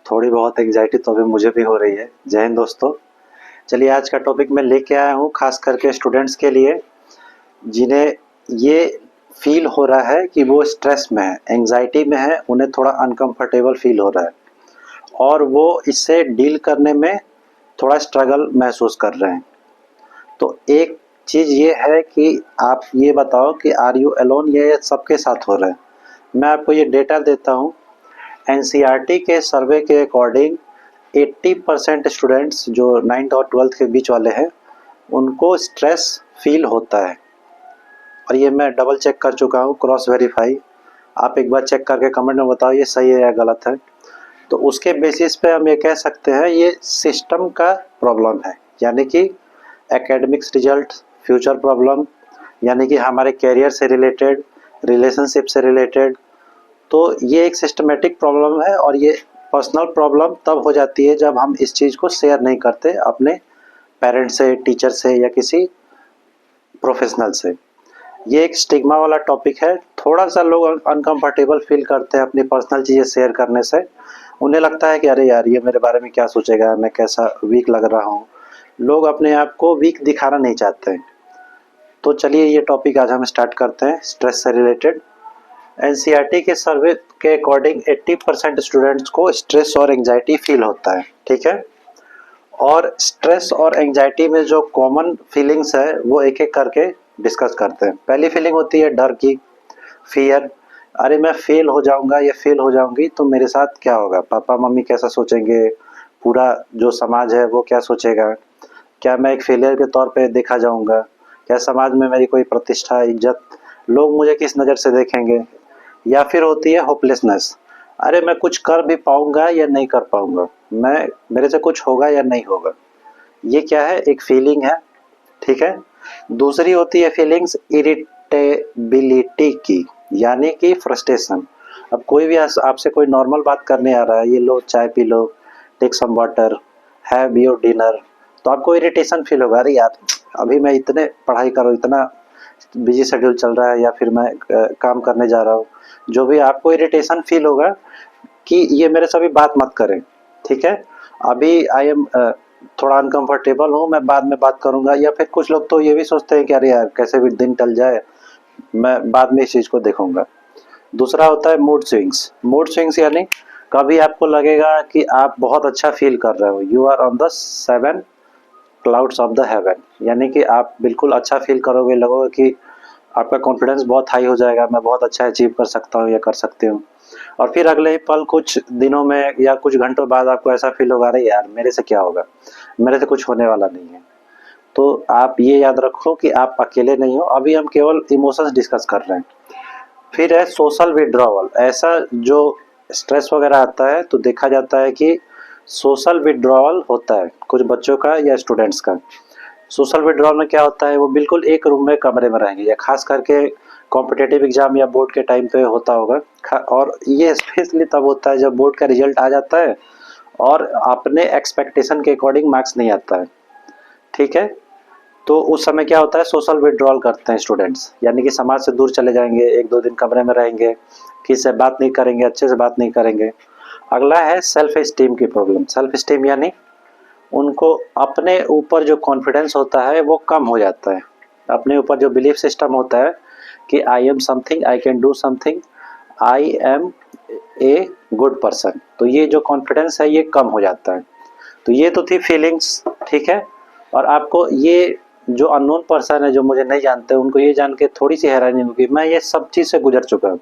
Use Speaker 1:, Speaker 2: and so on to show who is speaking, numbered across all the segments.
Speaker 1: थोड़ी बहुत एंग्जाइटी तो अभी मुझे भी हो रही है। जय हिंद दोस्तों। चलिए आज का टॉपिक मैं लेके आया हूँ खास करके स्टूडेंट्स के लिए, जिन्हें ये फील हो रहा है कि वो स्ट्रेस में है, एंग्जाइटी में है, उन्हें थोड़ा अनकंफर्टेबल फील हो रहा है और वो इससे डील करने में थोड़ा स्ट्रगल महसूस कर रहे हैं। तो एक चीज़ ये है कि आप ये बताओ कि आर यू अलोन, ये सबके साथ हो रहा है। मैं आपको ये डेटा देता हूँ। एनसीईआरटी के सर्वे के अकॉर्डिंग 80% स्टूडेंट्स जो 9th और 12th के बीच वाले हैं उनको स्ट्रेस फील होता है, और ये मैं डबल चेक कर चुका हूँ, क्रॉस वेरीफाई। आप एक बार चेक करके कमेंट में बताओ ये सही है या गलत है। तो उसके बेसिस पे हम ये कह सकते हैं ये सिस्टम का प्रॉब्लम है, यानी कि एकेडमिक्स रिजल्ट, फ्यूचर प्रॉब्लम, यानी कि हमारे कैरियर से रिलेटेड, रिलेशनशिप से रिलेटेड। तो ये एक सिस्टमेटिक प्रॉब्लम है और ये पर्सनल प्रॉब्लम तब हो जाती है जब हम इस चीज़ को शेयर नहीं करते अपने पेरेंट्स से, टीचर से या किसी प्रोफेशनल से। ये एक स्टिग्मा वाला टॉपिक है। थोड़ा सा लोग अनकंफर्टेबल फील करते हैं अपनी पर्सनल चीज़ें शेयर करने से। उन्हें लगता है कि अरे यार ये मेरे बारे में क्या सोचेगा, मैं कैसा वीक लग रहा हूँ। लोग अपने आप को वीक दिखाना नहीं चाहते हैं। तो चलिए ये टॉपिक आज हम स्टार्ट करते हैं स्ट्रेस से रिलेटेड। एनसीईआरटी के सर्वे के अकॉर्डिंग 80% स्टूडेंट्स को स्ट्रेस और एंजाइटी फील होता है, ठीक है। और स्ट्रेस और एंजाइटी में जो कॉमन फीलिंग्स है वो एक एक करके डिस्कस करते हैं। पहली फीलिंग होती है डर की, फियर। अरे मैं फेल हो जाऊंगा या फेल हो जाऊंगी तो मेरे साथ क्या होगा, पापा मम्मी कैसा सोचेंगे, पूरा जो समाज है वो क्या सोचेगा, क्या मैं एक फेलियर के तौर पे देखा जाऊंगा, क्या समाज में मेरी कोई प्रतिष्ठा, इज्जत, लोग मुझे किस नज़र से देखेंगे। या फिर होती है होपलेसनेस। अरे मैं कुछ कर भी पाऊंगा या नहीं कर पाऊंगा, मैं मेरे से कुछ होगा या नहीं होगा। ये क्या है, एक फीलिंग है, ठीक है। दूसरी होती है फीलिंग्स इरिटेबिलिटी की, यानी कि फ्रस्ट्रेशन। अब कोई भी आपसे कोई नॉर्मल बात करने आ रहा है, ये लो चाय पी लो, take some water, have your dinner, तो आपको इरिटेशन फील होगा। अरे यार अभी मैं इतने पढ़ाई करो, इतना बिजी शेड्यूल चल रहा है, या फिर मैं काम करने जा रहा हूँ, जो भी आपको इरिटेशन फील होगा कि ये मेरे से अभी बात मत करें, ठीक है। अभी आई एम थोड़ा अनकंफर्टेबल हूँ, मैं बाद में बात करूँगा। या फिर कुछ लोग तो ये भी सोचते हैं कि अरे यार कैसे भी दिन टल जाए, मैं बाद में इस चीज़ को देखूंगा। दूसरा होता है मूड स्विंग्स। मूड स्विंग्स यानी कभी आपको लगेगा कि आप बहुत अच्छा फील कर रहे हो, you are on the 7 clouds of the heaven, यानी कि आप बिल्कुल अच्छा फील करोगे, लगोगे कि आपका कॉन्फिडेंस बहुत हाई हो जाएगा, मैं बहुत अच्छा अचीव कर सकता हूँ या कर सकती हूँ। और फिर अगले ही पल, कुछ दिनों में या कुछ घंटों बाद आपको ऐसा फील होगा अरे यार मेरे से क्या होगा, मेरे से कुछ होने वाला नहीं है। तो आप ये याद रखो कि आप अकेले नहीं हो, अभी हम केवल इमोशंस डिस्कस कर रहे हैं। फिर है सोशल विड्रॉवल। ऐसा जो स्ट्रेस वगैरह आता है तो देखा जाता है कि सोशल विड्रॉवल होता है कुछ बच्चों का या स्टूडेंट्स का। सोशल विड्रॉवल में क्या होता है, वो बिल्कुल एक रूम में कमरे में रहेंगे, या खास करके कॉम्पिटेटिव एग्जाम या बोर्ड के टाइम पे होता होगा। और ये स्पेशली तब होता है जब बोर्ड का रिजल्ट आ जाता है और अपने एक्सपेक्टेशन के अकॉर्डिंग मार्क्स नहीं आता है, ठीक है। तो उस समय क्या होता है, सोशल विड्रॉल करते हैं स्टूडेंट्स, यानी कि समाज से दूर चले जाएंगे, एक दो दिन कमरे में रहेंगे, किसी से बात नहीं करेंगे, अच्छे से बात नहीं करेंगे। अगला है सेल्फ स्टीम की प्रॉब्लम। सेल्फ स्टीम यानी उनको अपने ऊपर जो कॉन्फिडेंस होता है वो कम हो जाता है। अपने ऊपर जो बिलीफ सिस्टम होता है कि I am something, I can do something, I am a good person, तो ये जो कॉन्फिडेंस है ये कम हो जाता है। तो ये तो थी फीलिंग्स, ठीक है। और आपको ये जो अननोन पर्सन है, जो मुझे नहीं जानते, उनको ये जान के थोड़ी सी हैरानी होगी, मैं ये सब चीज़ से गुजर चुका हूँ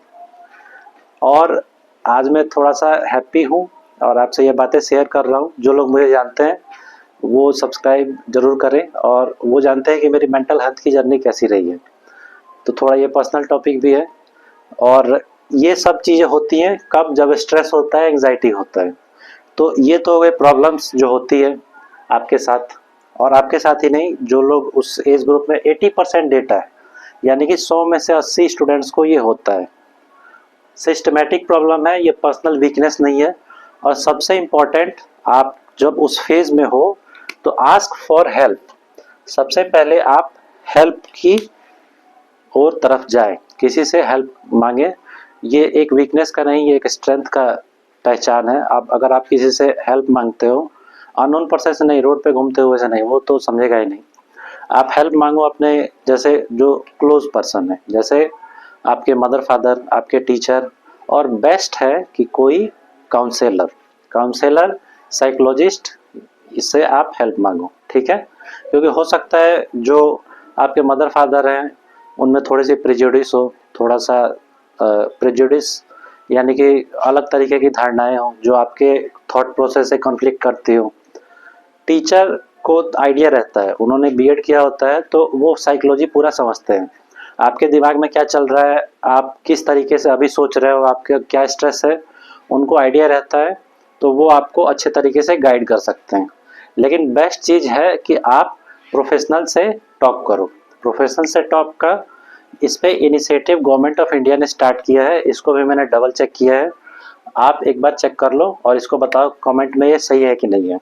Speaker 1: और आज मैं थोड़ा सा हैप्पी हूँ और आपसे ये बातें शेयर कर रहा हूँ। जो लोग मुझे जानते हैं वो सब्सक्राइब जरूर करें, और वो जानते हैं कि मेरी मेंटल हेल्थ की जर्नी कैसी रही है। तो थोड़ा ये पर्सनल टॉपिक भी है, और ये सब चीज़ें होती हैं कब, जब स्ट्रेस होता है, एंग्जाइटी होता है। तो ये तो हो गए प्रॉब्लम्स जो होती है आपके साथ, और आपके साथ ही नहीं, जो लोग उस एज ग्रुप में 80% डेटा है, यानी कि 100 में से 80 स्टूडेंट्स को ये होता है। सिस्टमेटिक प्रॉब्लम है, ये पर्सनल वीकनेस नहीं है। और सबसे इम्पॉर्टेंट, आप जब उस फेज में हो तो आस्क फॉर हेल्प। सबसे पहले आप हेल्प की और तरफ जाए, किसी से हेल्प मांगे। ये एक वीकनेस का नहीं, ये एक स्ट्रेंथ का पहचान है। आप अगर आप किसी से हेल्प मांगते हो, अननोन पर्सन से नहीं, रोड पे घूमते हुए से नहीं, वो तो समझेगा ही नहीं। आप हेल्प मांगो अपने जैसे जो क्लोज पर्सन है, जैसे आपके मदर फादर, आपके टीचर, और बेस्ट है कि कोई काउंसलर, साइकोलॉजिस्ट, इससे आप हेल्प मांगो, ठीक है। क्योंकि हो सकता है जो आपके मदर फादर हैं उनमें थोड़ी सी प्रेजुडिस हो, थोड़ा सा प्रेजुडिस यानी कि अलग तरीके की धारणाएं हो जो आपके थॉट प्रोसेस से कॉन्फ्लिक्ट करती हो। टीचर को आइडिया रहता है, उन्होंने बीएड किया होता है तो वो साइकोलॉजी पूरा समझते हैं, आपके दिमाग में क्या चल रहा है, आप किस तरीके से अभी सोच रहे हो, आपका क्या स्ट्रेस है, उनको आइडिया रहता है, तो वो आपको अच्छे तरीके से गाइड कर सकते हैं। लेकिन बेस्ट चीज़ है कि आप प्रोफेशनल से टॉक करो। प्रोफेशनल से टॉक का इस पे इनिशिएटिव गवर्नमेंट ऑफ इंडिया ने स्टार्ट किया है, इसको भी मैंने डबल चेक किया है। आप एक बार चेक कर लो और इसको बताओ कमेंट में ये सही है कि नहीं है।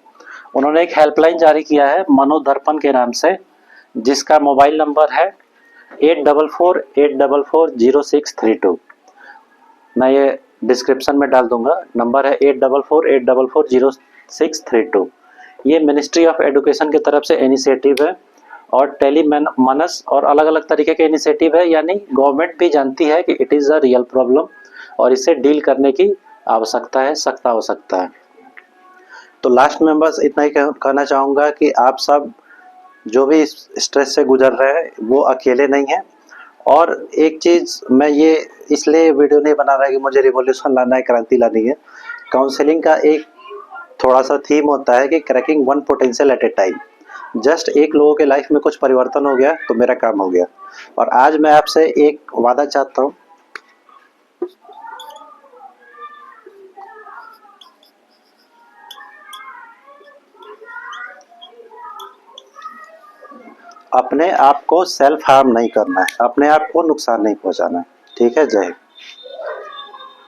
Speaker 1: उन्होंने एक हेल्पलाइन जारी किया है मनोदर्पण के नाम से, जिसका मोबाइल नंबर है 8448440632। मैं ये डिस्क्रिप्शन में डाल दूंगा, नंबर है 8448440632। ये मिनिस्ट्री ऑफ एजुकेशन की तरफ से इनिशिएटिव है और टेलीमनस और अलग अलग तरीके के इनिशिएटिव है, यानी गवर्नमेंट भी जानती है कि it is a real problem और इससे डील करने की आवश्यकता है, सख्त आवश्यकता है। तो लास्ट में बस इतना ही कहना चाहूँगा कि आप सब जो भी स्ट्रेस से गुजर रहे हैं वो अकेले नहीं हैं। और एक चीज़ मैं ये इसलिए वीडियो नहीं बना रहा है कि मुझे रिवॉल्यूशन लाना है, क्रांति लानी है। काउंसलिंग का एक थोड़ा सा थीम होता है कि cracking one potential at A time. Just एक लोगों के लाइफ में कुछ परिवर्तन हो गया तो मेरा काम हो गया। और आज मैं आपसे एक वादा चाहता हूँ, अपने आप को सेल्फ हार्म नहीं करना है, अपने आप को नुकसान नहीं पहुंचाना है। ठीक है, जय हिंद।